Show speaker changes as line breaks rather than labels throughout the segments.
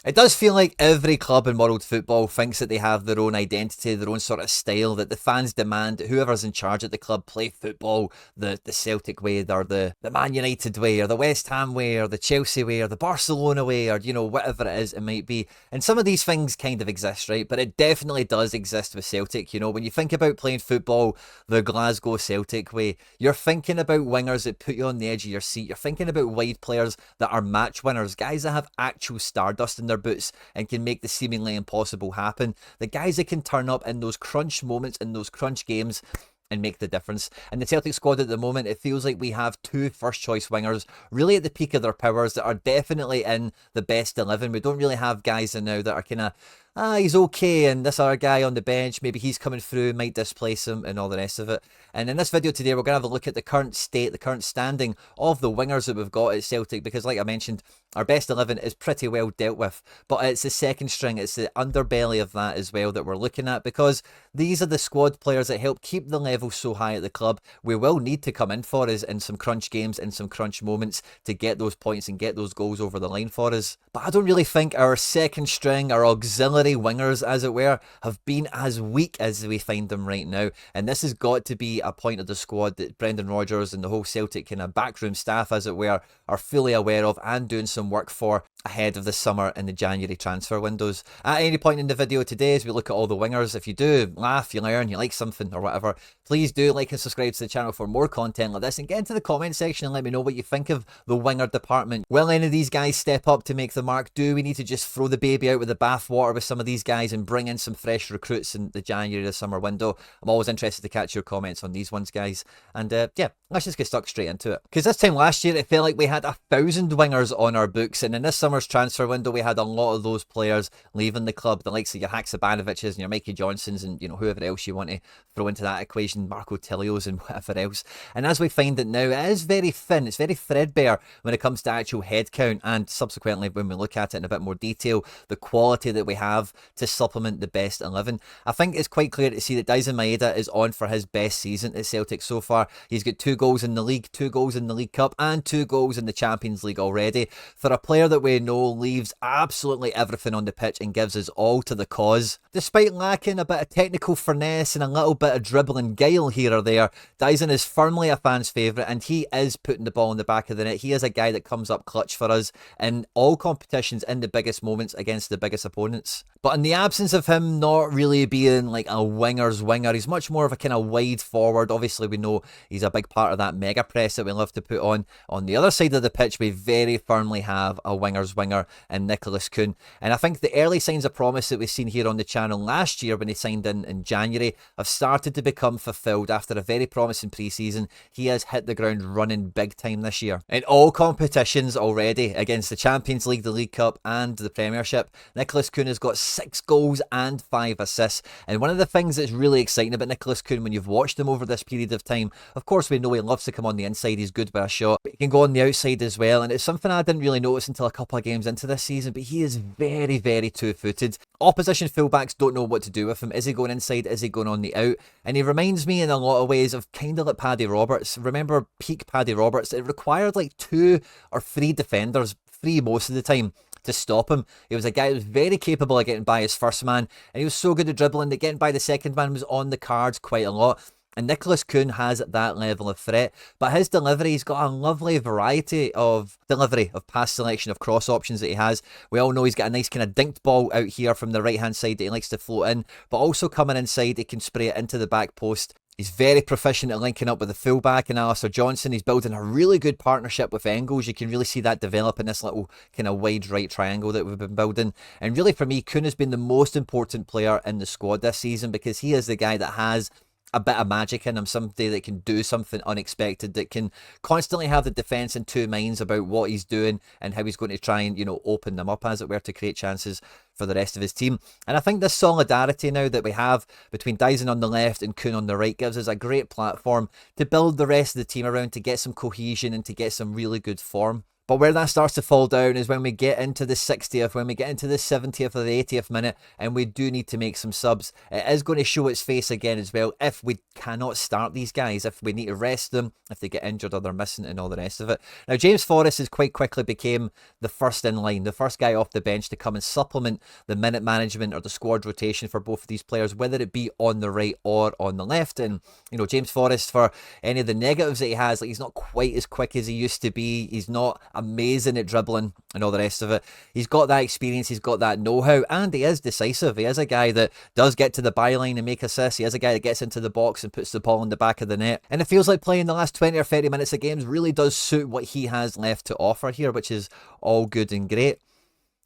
It does feel like every club in world football thinks that they have their own identity, their own sort of style, that the fans demand that whoever's in charge at the club play football the Celtic way, or the Man United way, or the West Ham way, or the Chelsea way, or the Barcelona way, or, you know, whatever it is it might be. And some of these things kind of exist, right? But it definitely does exist with Celtic. You know, when you think about playing football the Glasgow Celtic way, you're thinking about wingers that put you on the edge of your seat. You're thinking about wide players that are match winners, guys that have actual stardust in their boots and can make the seemingly impossible happen. The guys that can turn up in those crunch moments, in those crunch games, and make the difference. In the Celtic squad at the moment, it feels like we have two first choice wingers really at the peak of their powers that are definitely in the best 11. We don't really have guys in now that are kind of, he's okay, and this other guy on the bench, maybe he's coming through, might displace him, and all the rest of it. And in this video today, we're going to have a look at the current state, the current standing of the wingers that we've got at Celtic, because like I mentioned, our best 11 is pretty well dealt with, but it's the second string, it's the underbelly of that as well that we're looking at, because these are the squad players that help keep the level so high at the club. We will need to come in for us in some crunch games, in some crunch moments, to get those points and get those goals over the line for us. But I don't really think our second string, our auxiliary wingers, as it were, have been as weak as we find them right now. And this has got to be a point of the squad that Brendan Rodgers and the whole Celtic kind of backroom staff, as it were, are fully aware of and doing some work for ahead of the summer and the January transfer windows. At any point in the video today, as we look at all the wingers, if you do laugh, you learn, you like something or whatever, please do like and subscribe to the channel for more content like this, and get into the comment section and let me know what you think of the winger department. Will any of these guys step up to make the mark? Do we need to just throw the baby out with the bathwater with some of these guys and bring in some fresh recruits in the January to summer window? I'm always interested to catch your comments on these ones, guys. And yeah, let's just get stuck straight into it. Because this time last year, it felt like we had 1,000 wingers on our books, and in this summer's transfer window, we had a lot of those players leaving the club, the likes of your Haksabanoviches and your Mikey Johnsons and, you know, whoever else you want to throw into that equation, Marco Tillios and whatever else. And as we find it now, it is very thin, it's very threadbare when it comes to actual headcount, and subsequently when we look at it in a bit more detail, the quality that we have to supplement the best 11. I think it's quite clear to see that Daizen Maeda is on for his best season at Celtic so far. He's got 2 goals in the league, 2 goals in the League Cup, and 2 goals in the Champions League already. For a player that we know leaves absolutely everything on the pitch and gives us all to the cause. Despite lacking a bit of technical finesse and a little bit of dribbling guile here or there, Daizen is firmly a fan's favourite, and he is putting the ball in the back of the net. He is a guy that comes up clutch for us in all competitions, in the biggest moments against the biggest opponents. But in the absence of him not really being like a winger's winger, he's much more of a kind of wide forward. Obviously, we know he's a big part of that mega press that we love to put on. On the other side of the pitch, we very firmly have a winger's winger in Nicolas Kuhn. And I think the early signs of promise that we've seen here on the channel last year when he signed in January have started to become fulfilled after a very promising pre-season. He has hit the ground running big time this year. In all competitions already, against the Champions League, the League Cup and the Premiership, Nicolas Kuhn has got 6 goals and 5 assists. And one of the things that's really exciting about Nicolas Kuhn when you've watched him over this period of time, of course we know he loves to come on the inside, he's good with a shot, but he can go on the outside as well, and it's something I didn't really notice until a couple of games into this season, but he is very, very two-footed. Opposition fullbacks don't know what to do with him. Is he going inside? Is he going on the out? And he reminds me in a lot of ways of kind of like Paddy Roberts. Remember peak Paddy Roberts? It required like 2 or 3 defenders, 3 most of the time, to stop him. He was a guy who was very capable of getting by his first man, and he was so good at dribbling that getting by the second man was on the cards quite a lot. And Nicolas Kuhn has that level of threat, but his delivery, he's got a lovely variety of delivery, of pass selection, of cross options that he has. We all know he's got a nice kind of dinked ball out here from the right hand side that he likes to float in, but also coming inside, he can spray it into the back post. He's very proficient at linking up with the fullback and Alistair Johnson. He's building a really good partnership with Engels. You can really see that develop in this little kind of wide right triangle that we've been building. And really for me, Kuhn has been the most important player in the squad this season, because he is the guy that has a bit of magic in him, somebody that can do something unexpected, that can constantly have the defence in 2 minds about what he's doing and how he's going to try and, you know, open them up, as it were, to create chances for the rest of his team. And I think this solidarity now that we have between Daizen on the left and Kuhn on the right gives us a great platform to build the rest of the team around, to get some cohesion and to get some really good form. But where that starts to fall down is when we get into the 60th, when we get into the 70th or the 80th minute, and we do need to make some subs. It is going to show its face again as well if we cannot start these guys, if we need to rest them, if they get injured or they're missing and all the rest of it. Now, James Forrest has quite quickly became the first in line, the first guy off the bench to come and supplement the minute management or the squad rotation for both of these players, whether it be on the right or on the left. And, you know, James Forrest, for any of the negatives that he has, like, he's not quite as quick as he used to be. He's not amazing at dribbling and all the rest of it. He's got that experience, he's got that know-how, and he is decisive. He is a guy that does get to the byline and make assists. He is a guy that gets into the box and puts the ball in the back of the net. And it feels like playing the last 20 or 30 minutes of games really does suit what he has left to offer here, which is all good and great.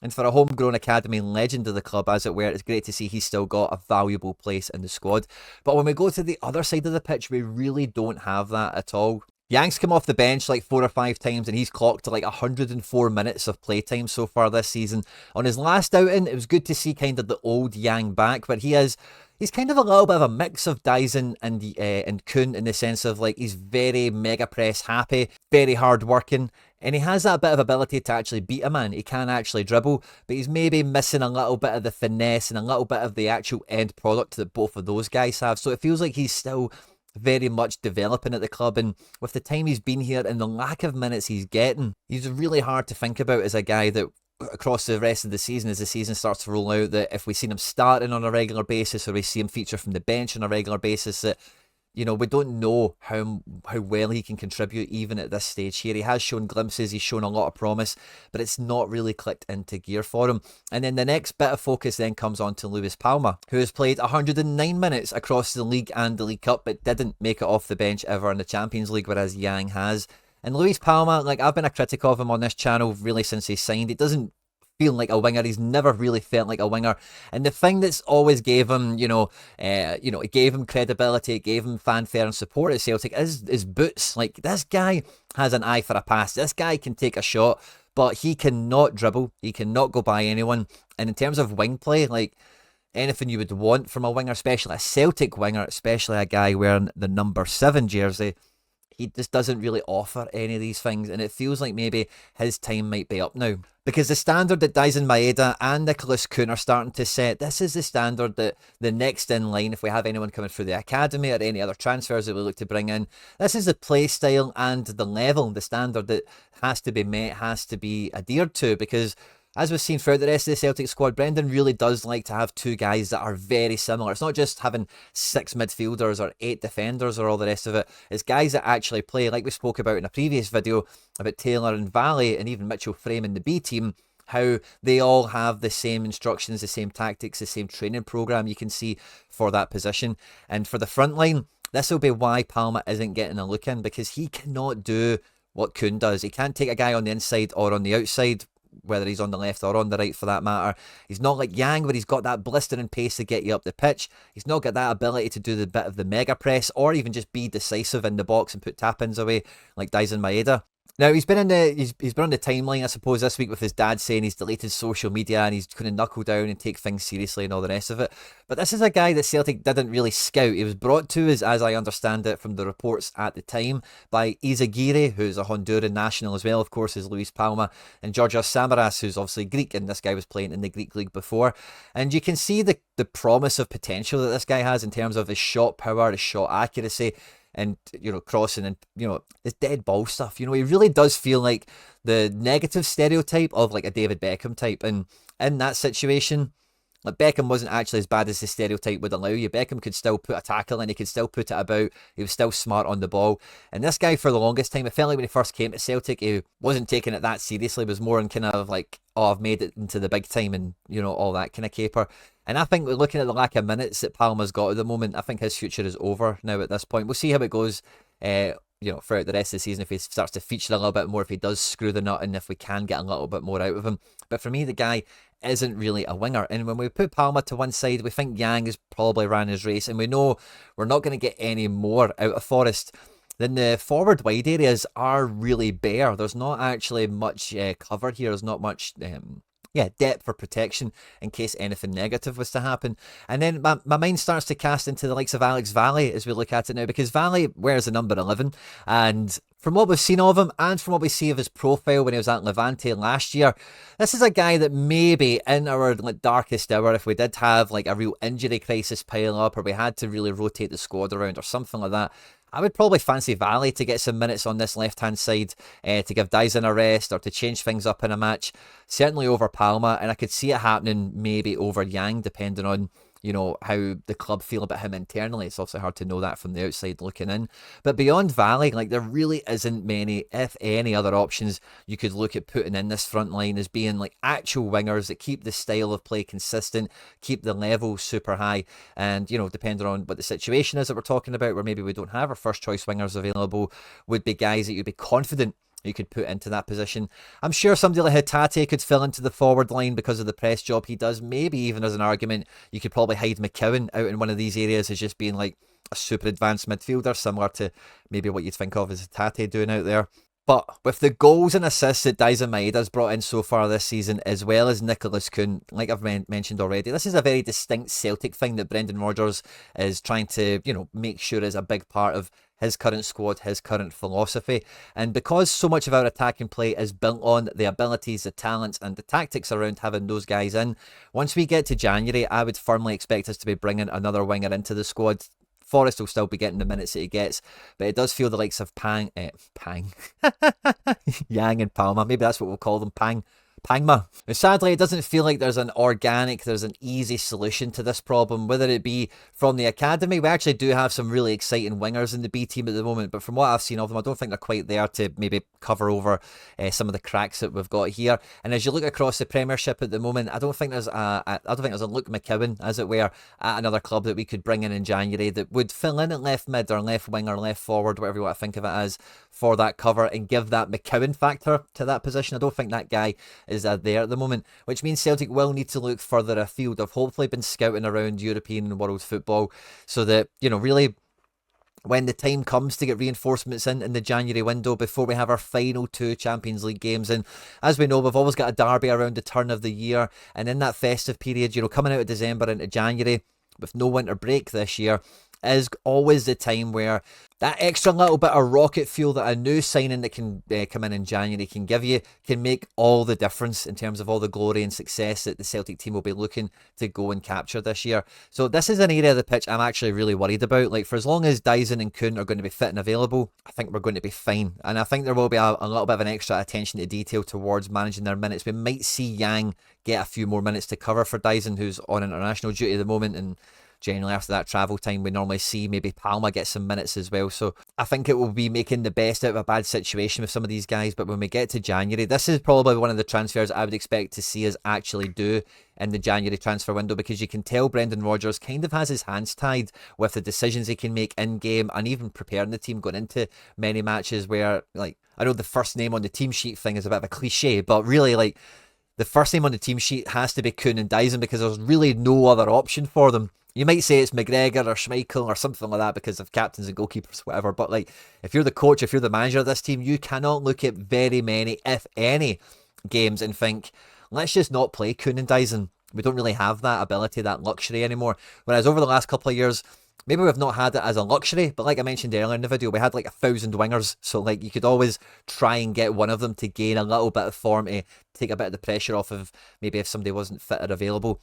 And for a homegrown academy legend of the club, as it were, it's great to see he's still got a valuable place in the squad. But when we go to the other side of the pitch, we really don't have that at all. Yang's come off the bench like 4 or 5 times and he's clocked like 104 minutes of playtime so far this season. On his last outing, it was good to see kind of the old Yang back, but he's kind of a little bit of a mix of Daizen and Kuhn, in the sense of, like, he's very mega press happy, very hard working, and he has that bit of ability to actually beat a man. He can actually dribble, but he's maybe missing a little bit of the finesse and a little bit of the actual end product that both of those guys have. So it feels like he's still very much developing at the club, and with the time he's been here and the lack of minutes he's getting, he's really hard to think about as a guy that across the rest of the season, as the season starts to roll out, that if we see him starting on a regular basis or we see him feature from the bench on a regular basis, that, you know, we don't know how well he can contribute even at this stage here. He has shown glimpses, he's shown a lot of promise, but it's not really clicked into gear for him. And then the next bit of focus then comes on to Luis Palma, who has played 109 minutes across the league and the League Cup, but didn't make it off the bench ever in the Champions League, whereas Yang has. And Luis Palma, like, I've been a critic of him on this channel really since he signed. It doesn't feel like a winger. He's never really felt like a winger. And the thing that's always gave him, it gave him credibility, it gave him fanfare and support at Celtic is boots. Like, this guy has an eye for a pass. This guy can take a shot, but he cannot dribble. He cannot go by anyone. And in terms of wing play, like, anything you would want from a winger, especially a Celtic winger, especially a guy wearing the number 7 jersey, he just doesn't really offer any of these things, and it feels like maybe his time might be up now. Because the standard that Daizen Maeda and Nicolas Kuhn are starting to set, this is the standard that the next in line, if we have anyone coming through the academy or any other transfers that we look to bring in, this is the play style and the level, the standard that has to be met, has to be adhered to. Because as we've seen throughout the rest of the Celtic squad, Brendan really does like to have 2 guys that are very similar. It's not just having 6 midfielders or 8 defenders or all the rest of it. It's guys that actually play, like we spoke about in a previous video about Taylor and Valley and even Mitchell Frame in the B team, how they all have the same instructions, the same tactics, the same training program you can see for that position. And for the front line, this will be why Palma isn't getting a look in, because he cannot do what Kuhn does. He can't take a guy on the inside or on the outside, whether he's on the left or on the right for that matter. He's not like Yang, where he's got that blistering pace to get you up the pitch. He's not got that ability to do the bit of the mega press or even just be decisive in the box and put tap-ins away like Daizen Maeda. Now, he's been on the timeline, I suppose, this week with his dad saying he's deleted social media and he's going to knuckle down and take things seriously and all the rest of it. But this is a guy that Celtic didn't really scout. He was brought to us, as I understand it from the reports at the time, by Izaguirre, who's a Honduran national as well, of course, as Luis Palma, and Georgios Samaras, who's obviously Greek, and this guy was playing in the Greek league before. And you can see the promise of potential that this guy has in terms of his shot power, his shot accuracy, and, you know, crossing and, you know, this dead ball stuff. You know, he really does feel like the negative stereotype of like a David Beckham type. And in that situation, like, Beckham wasn't actually as bad as the stereotype would allow you. Beckham could still put a tackle in, he could still put it about, he was still smart on the ball. And this guy, for the longest time, it felt like when he first came to Celtic, he wasn't taking it that seriously. It was more in kind of like, oh, I've made it into the big time and, you know, all that kind of caper. And I think, looking at the lack of minutes that Palma's got at the moment, I think his future is over now at this point. We'll see how it goes, throughout the rest of the season, if he starts to feature a little bit more, if he does screw the nut, and if we can get a little bit more out of him. But for me, the guy isn't really a winger. And when we put Palma to one side, we think Yang has probably ran his race, and we know we're not going to get any more out of Forrest. Then the forward wide areas are really bare. There's not actually much cover here. There's not much depth for protection in case anything negative was to happen. And then my mind starts to cast into the likes of Alex Valley as we look at it now, because Valley wears the number 11, and From what we've seen of him and from what we see of his profile when he was at Levante last year, this is a guy that maybe in our darkest hour, if we did have a real injury crisis pile up or we had to really rotate the squad around or something like that, I would probably fancy Valley to get some minutes on this left-hand side to give Daizen a rest or to change things up in a match. Certainly over Palma, and I could see it happening maybe over Yang, depending on how the club feel about him internally. It's also hard to know that from the outside looking in. But beyond Valley, there really isn't many, if any, other options you could look at putting in this front line as being actual wingers that keep the style of play consistent, keep the level super high, and, depending on what the situation is that we're talking about, where maybe we don't have our first choice wingers available, would be guys that you'd be confident you could put into that position. I'm sure somebody like Hatate could fill into the forward line because of the press job he does. Maybe even as an argument, you could probably hide McKeown out in one of these areas as just being a super advanced midfielder, similar to maybe what you'd think of as Hatate doing out there. But with the goals and assists that Daizen Maeda's brought in so far this season, as well as Nicolas Kuhn, like I've mentioned already, this is a very distinct Celtic thing that Brendan Rodgers is trying to, make sure is a big part of his current squad, his current philosophy. And because so much of our attacking play is built on the abilities, the talents and the tactics around having those guys in, once we get to January, I would firmly expect us to be bringing another winger into the squad. Forrest will still be getting the minutes that he gets, but it does feel the likes of Yang and Palma, maybe that's what we'll call them, Pangma. But sadly, it doesn't feel like there's an easy solution to this problem, whether it be from the academy. We actually do have some really exciting wingers in the B team at the moment, but from what I've seen of them, I don't think they're quite there to maybe cover over some of the cracks that we've got here. And as you look across the Premiership at the moment, I don't think there's a Luke McKeown, as it were, at another club that we could bring in January that would fill in at left mid or left wing or left forward, whatever you want to think of it as, for that cover and give that McKeown factor to that position. I don't think that guy is there at the moment, which means Celtic will need to look further afield. I've hopefully been scouting around European and world football so that, really, when the time comes to get reinforcements in the January window before we have our final 2 Champions League games. And as we know, we've always got a derby around the turn of the year, and in that festive period, coming out of December into January with no winter break this year, is always the time where that extra little bit of rocket fuel that a new signing that can come in January can give you can make all the difference in terms of all the glory and success that the Celtic team will be looking to go and capture this year. So this is an area of the pitch I'm actually really worried about. For as long as Daizen and Kuhn are going to be fit and available, I think we're going to be fine. And I think there will be a little bit of an extra attention to detail towards managing their minutes. We might see Yang get a few more minutes to cover for Daizen, who's on international duty at the moment, and generally after that travel time we normally see maybe Palma get some minutes as well. So I think it will be making the best out of a bad situation with some of these guys. But when we get to January, this is probably one of the transfers I would expect to see us actually do in the January transfer window, because you can tell Brendan Rodgers kind of has his hands tied with the decisions he can make in game and even preparing the team going into many matches where, I know the first name on the team sheet thing is a bit of a cliche, but really the first name on the team sheet has to be Kuhn and Daizen because there's really no other option for them. You might say it's McGregor or Schmeichel or something like that because of captains and goalkeepers, whatever. But if you're the coach, if you're the manager of this team, you cannot look at very many, if any, games and think, let's just not play Kuhn and Daizen. We don't really have that ability, that luxury anymore. Whereas over the last couple of years, maybe we've not had it as a luxury, but like I mentioned earlier in the video, we had 1,000 wingers. So you could always try and get one of them to gain a little bit of form to take a bit of the pressure off of maybe if somebody wasn't fit or available.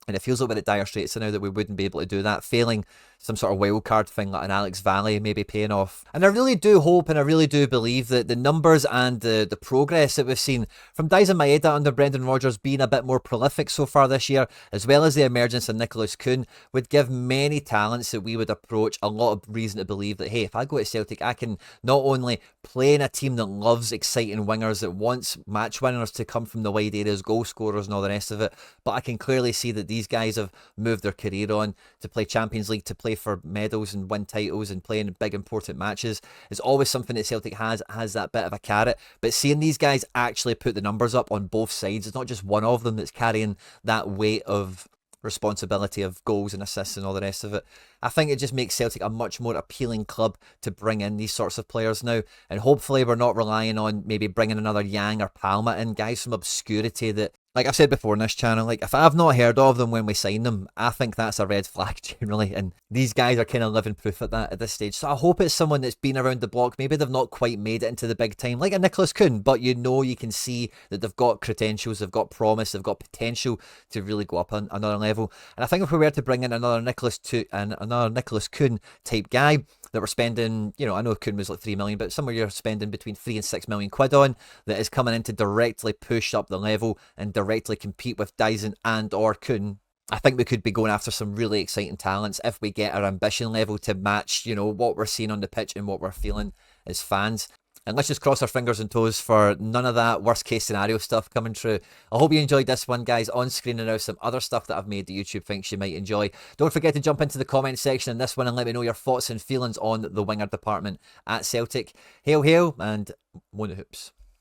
And it feels a little bit at dire straits now that we wouldn't be able to do that, failing some sort of wild card thing like an Alex Valley maybe paying off. And I really do hope and I really do believe that the numbers and the progress that we've seen from Daizen Maeda under Brendan Rodgers being a bit more prolific so far this year, as well as the emergence of Nicolas Kuhn, would give many talents that we would approach a lot of reason to believe that, hey, if I go to Celtic, I can not only play in a team that loves exciting wingers, that wants match winners to come from the wide areas, goal scorers and all the rest of it, but I can clearly see that these guys have moved their career on to play Champions League, to play for medals and win titles and play in big important matches. It's always something that Celtic has that bit of a carrot, but seeing these guys actually put the numbers up on both sides, it's not just one of them that's carrying that weight of responsibility of goals and assists and all the rest of it. I think it just makes Celtic a much more appealing club to bring in these sorts of players now, and hopefully we're not relying on maybe bringing another Yang or Palma in, guys from obscurity that like I've said before in this channel, like if I've not heard of them when we sign them, I think that's a red flag generally. And these guys are kind of living proof at that at this stage. So I hope it's someone that's been around the block. Maybe they've not quite made it into the big time, like a Nicolas Kuhn, but you know, you can see that they've got credentials, they've got promise, they've got potential to really go up on another level. And I think if we were to bring in another Nicolas Kuhn type guy that we're spending, you know, I know Kuhn was like 3 million, but somewhere you're spending between 3 and 6 million quid on, that is coming in to directly push up the level and directly compete with Daizen and or Kuhn. I think we could be going after some really exciting talents if we get our ambition level to match, you know, what we're seeing on the pitch and what we're feeling as fans. And let's just cross our fingers and toes for none of that worst case scenario stuff coming true. I hope you enjoyed this one, guys. On screen and now some other stuff that I've made that YouTube thinks you might enjoy. Don't forget to jump into the comment section in this one and let me know your thoughts and feelings on the winger department at Celtic. Hail, hail, and Mona Hoops.